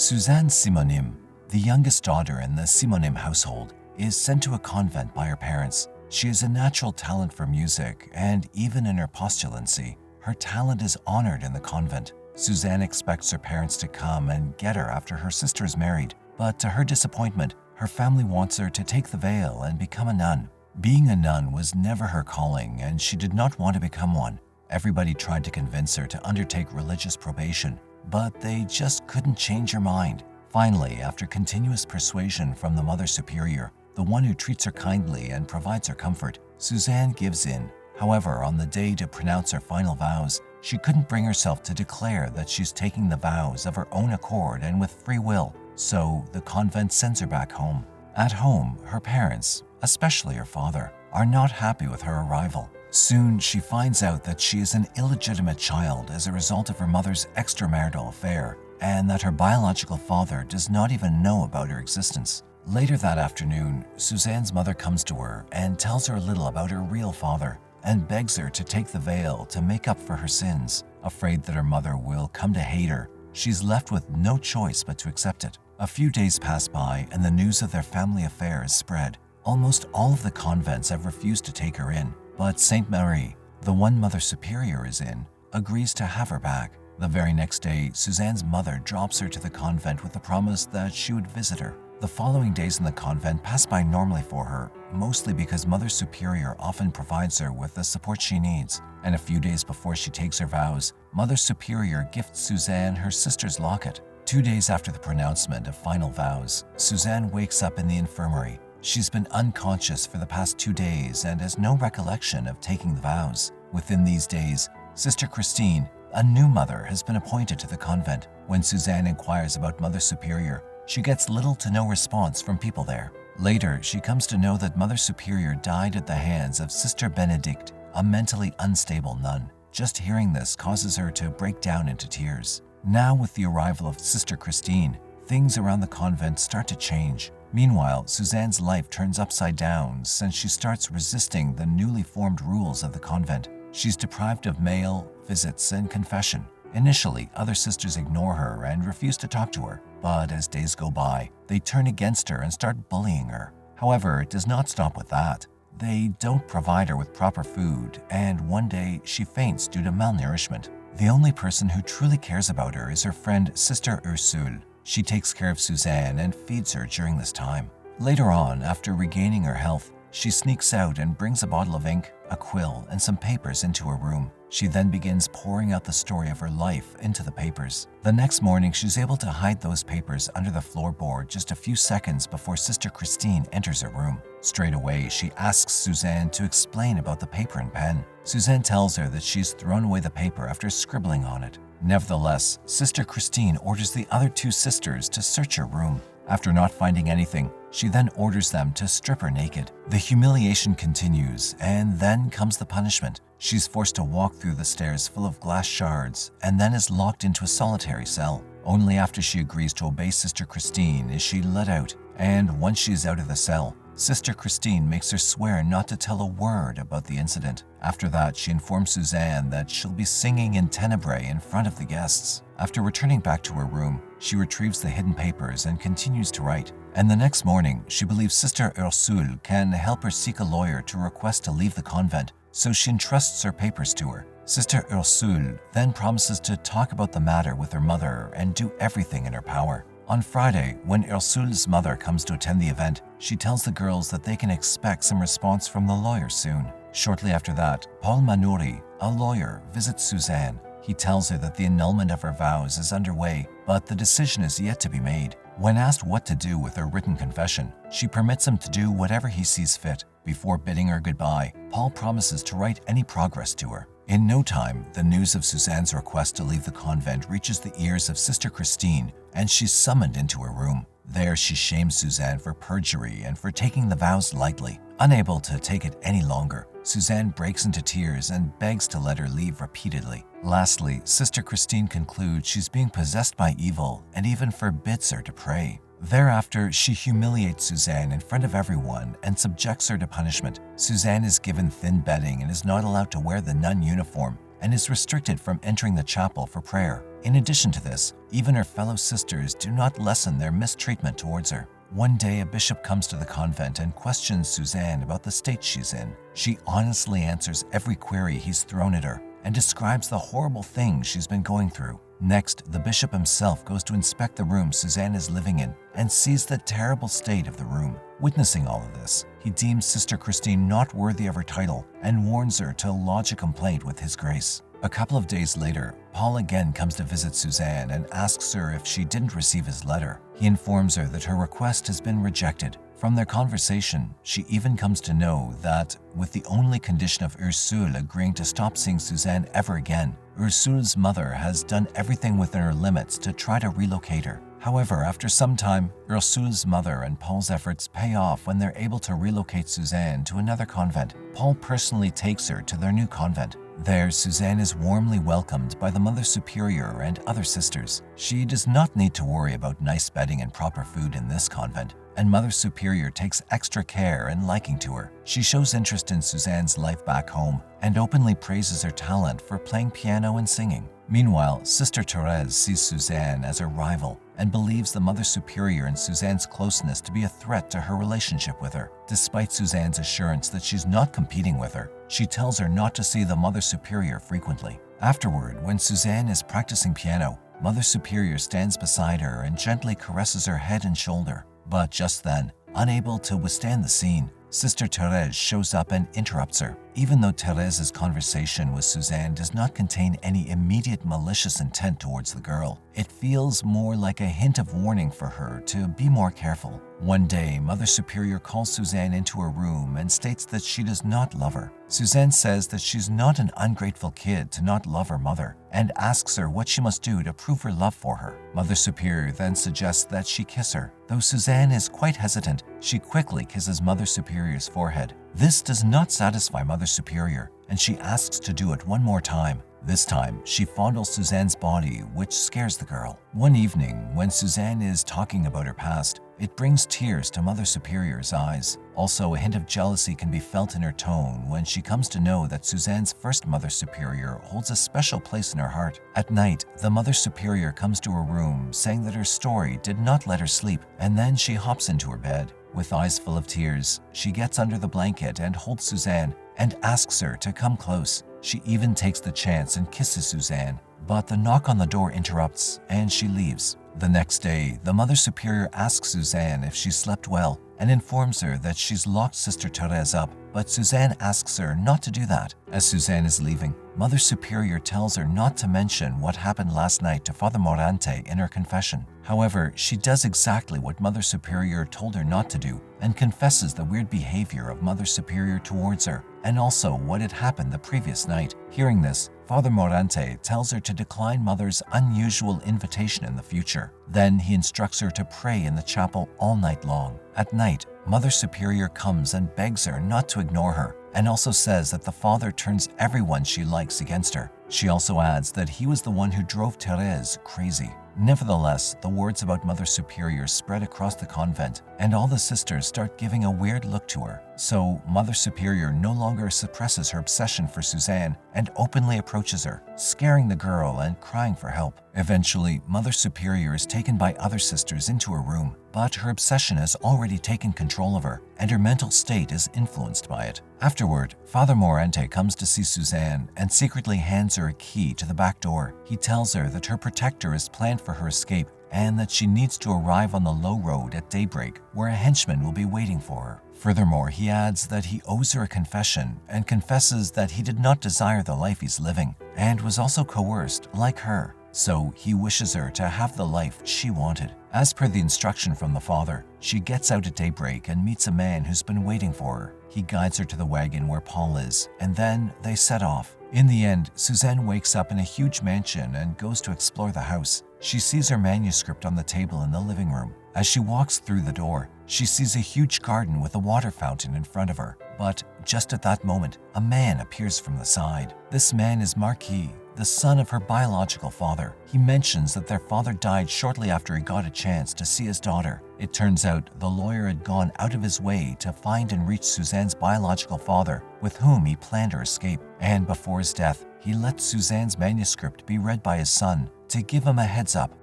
Suzanne Simonin, the youngest daughter in the Simonin household, is sent to a convent by her parents. She has a natural talent for music, and even in her postulancy, her talent is honored in the convent. Suzanne expects her parents to come and get her after her sister is married, but to her disappointment, her family wants her to take the veil and become a nun. Being a nun was never her calling, and she did not want to become one. Everybody tried to convince her to undertake religious probation, but they just couldn't change her mind. Finally, after continuous persuasion from the Mother Superior, the one who treats her kindly and provides her comfort, Suzanne gives in. However, on the day to pronounce her final vows, she couldn't bring herself to declare that she's taking the vows of her own accord and with free will, so the convent sends her back home. At home, her parents, especially her father, are not happy with her arrival. Soon, she finds out that she is an illegitimate child as a result of her mother's extramarital affair, and that her biological father does not even know about her existence. Later that afternoon, Suzanne's mother comes to her and tells her a little about her real father, and begs her to take the veil to make up for her sins. Afraid that her mother will come to hate her, she's left with no choice but to accept it. A few days pass by and the news of their family affair is spread. Almost all of the convents have refused to take her in, but Sainte Marie, the one Mother Superior is in, agrees to have her back. The very next day, Suzanne's mother drops her to the convent with the promise that she would visit her. The following days in the convent pass by normally for her, mostly because Mother Superior often provides her with the support she needs. And a few days before she takes her vows, Mother Superior gifts Suzanne her sister's locket. 2 days after the pronouncement of final vows, Suzanne wakes up in the infirmary. She's been unconscious for the past 2 days and has no recollection of taking the vows. Within these days, Sister Christine, a new mother, has been appointed to the convent. When Suzanne inquires about Mother Superior, she gets little to no response from people there. Later, she comes to know that Mother Superior died at the hands of Sister Benedict, a mentally unstable nun. Just hearing this causes her to break down into tears. Now, with the arrival of Sister Christine, things around the convent start to change. Meanwhile, Suzanne's life turns upside down since she starts resisting the newly formed rules of the convent. She's deprived of mail, visits, and confession. Initially, other sisters ignore her and refuse to talk to her, but as days go by, they turn against her and start bullying her. However, it does not stop with that. They don't provide her with proper food, and one day she faints due to malnourishment. The only person who truly cares about her is her friend Sister Ursule. She takes care of Suzanne and feeds her during this time. Later on, after regaining her health, she sneaks out and brings a bottle of ink, a quill, and some papers into her room. She then begins pouring out the story of her life into the papers. The next morning, she's able to hide those papers under the floorboard just a few seconds before Sister Christine enters her room. Straight away, she asks Suzanne to explain about the paper and pen. Suzanne tells her that she's thrown away the paper after scribbling on it. Nevertheless, Sister Christine orders the other 2 sisters to search her room. After not finding anything, she then orders them to strip her naked. The humiliation continues, and then comes the punishment. She's forced to walk through the stairs full of glass shards and then is locked into a solitary cell. Only after she agrees to obey Sister Christine is she let out, and once she is out of the cell, Sister Christine makes her swear not to tell a word about the incident. After that, she informs Suzanne that she'll be singing in Tenebrae in front of the guests. After returning back to her room, she retrieves the hidden papers and continues to write. And the next morning, she believes Sister Ursule can help her seek a lawyer to request to leave the convent, so she entrusts her papers to her. Sister Ursule then promises to talk about the matter with her mother and do everything in her power. On Friday, when Ursule's mother comes to attend the event, she tells the girls that they can expect some response from the lawyer soon. Shortly after that, Paul MANOURI, a lawyer, visits Suzanne. He tells her that the annulment of her vows is underway, but the decision is yet to be made. When asked what to do with her written confession, she permits him to do whatever he sees fit. Before bidding her goodbye, Paul promises to write any progress to her. In no time, the news of Suzanne's request to leave the convent reaches the ears of Sister Christine, and she's summoned into her room. There, she shames Suzanne for perjury and for taking the vows lightly. Unable to take it any longer, Suzanne breaks into tears and begs to let her leave repeatedly. Lastly, Sister Christine concludes she's being possessed by evil and even forbids her to pray. Thereafter, she humiliates Suzanne in front of everyone and subjects her to punishment. Suzanne is given thin bedding and is not allowed to wear the nun uniform, and is restricted from entering the chapel for prayer. In addition to this, even her fellow sisters do not lessen their mistreatment towards her. One day, a bishop comes to the convent and questions Suzanne about the state she's in. She honestly answers every query he's thrown at her and describes the horrible things she's been going through. Next, the bishop himself goes to inspect the room Suzanne is living in and sees the terrible state of the room. Witnessing all of this, he deems Sister Christine not worthy of her title and warns her to lodge a complaint with His Grace. A couple of days later, Paul again comes to visit Suzanne and asks her if she didn't receive his letter. He informs her that her request has been rejected. From their conversation, she even comes to know that, with the only condition of Ursule agreeing to stop seeing Suzanne ever again, Ursule's mother has done everything within her limits to try to relocate her. However, after some time, Ursule's mother and Paul's efforts pay off when they're able to relocate Suzanne to another convent. Paul personally takes her to their new convent. There, Suzanne is warmly welcomed by the Mother Superior and other sisters. She does not need to worry about nice bedding and proper food in this convent, and Mother Superior takes extra care and liking to her. She shows interest in Suzanne's life back home and openly praises her talent for playing piano and singing. Meanwhile, Sister Therese sees Suzanne as her rival and believes the Mother Superior and Suzanne's closeness to be a threat to her relationship with her. Despite Suzanne's assurance that she's not competing with her, she tells her not to see the Mother Superior frequently. Afterward, when Suzanne is practicing piano, Mother Superior stands beside her and gently caresses her head and shoulder. But just then, unable to withstand the scene, Sister Therese shows up and interrupts her. Even though Therese's conversation with Suzanne does not contain any immediate malicious intent towards the girl, it feels more like a hint of warning for her to be more careful. One day, Mother Superior calls Suzanne into her room and states that she does not love her. Suzanne says that she's not an ungrateful kid to not love her mother and asks her what she must do to prove her love for her. Mother Superior then suggests that she kiss her. Though Suzanne is quite hesitant, she quickly kisses Mother Superior's forehead. This does not satisfy Mother Superior, and she asks to do it one more time. This time, she fondles Suzanne's body, which scares the girl. One evening, when Suzanne is talking about her past, it brings tears to Mother Superior's eyes. Also, a hint of jealousy can be felt in her tone when she comes to know that Suzanne's first Mother Superior holds a special place in her heart. At night, the Mother Superior comes to her room, saying that her story did not let her sleep, and then she hops into her bed. With eyes full of tears, she gets under the blanket and holds Suzanne and asks her to come close. She even takes the chance and kisses Suzanne, but the knock on the door interrupts and she leaves. The next day, the Mother Superior asks Suzanne if she slept well and informs her that she's locked Sister Therese up, but Suzanne asks her not to do that. As Suzanne is leaving, Mother Superior tells her not to mention what happened last night to Father Morante in her confession. However, she does exactly what Mother Superior told her not to do and confesses the weird behavior of Mother Superior towards her and also what had happened the previous night. Hearing this, Father Morante tells her to decline Mother's unusual invitation in the future. Then he instructs her to pray in the chapel all night long. At night, Mother Superior comes and begs her not to ignore her and also says that the Father turns everyone she likes against her. She also adds that he was the one who drove Therese crazy. Nevertheless, the words about Mother Superior spread across the convent, and all the sisters start giving a weird look to her. So, Mother Superior no longer suppresses her obsession for Suzanne and openly approaches her, scaring the girl and crying for help. Eventually, Mother Superior is taken by other sisters into her room, but her obsession has already taken control of her, and her mental state is influenced by it. Afterward, Father Morante comes to see Suzanne and secretly hands her a key to the back door. He tells her that her protector has planned for her escape and that she needs to arrive on the low road at daybreak, where a henchman will be waiting for her. Furthermore, he adds that he owes her a confession and confesses that he did not desire the life he's living and was also coerced like her. So he wishes her to have the life she wanted. As per the instruction from the Father, she gets out at daybreak and meets a man who's been waiting for her. He guides her to the wagon where Paul is, and then they set off. In the end, Suzanne wakes up in a huge mansion and goes to explore the house. She sees her manuscript on the table in the living room. As she walks through the door, she sees a huge garden with a water fountain in front of her. But just at that moment, a man appears from the side. This man is Marquis, the son of her biological father. He mentions that their father died shortly after he got a chance to see his daughter. It turns out the lawyer had gone out of his way to find and reach Suzanne's biological father, with whom he planned her escape. And before his death, he lets Suzanne's manuscript be read by his son to give him a heads up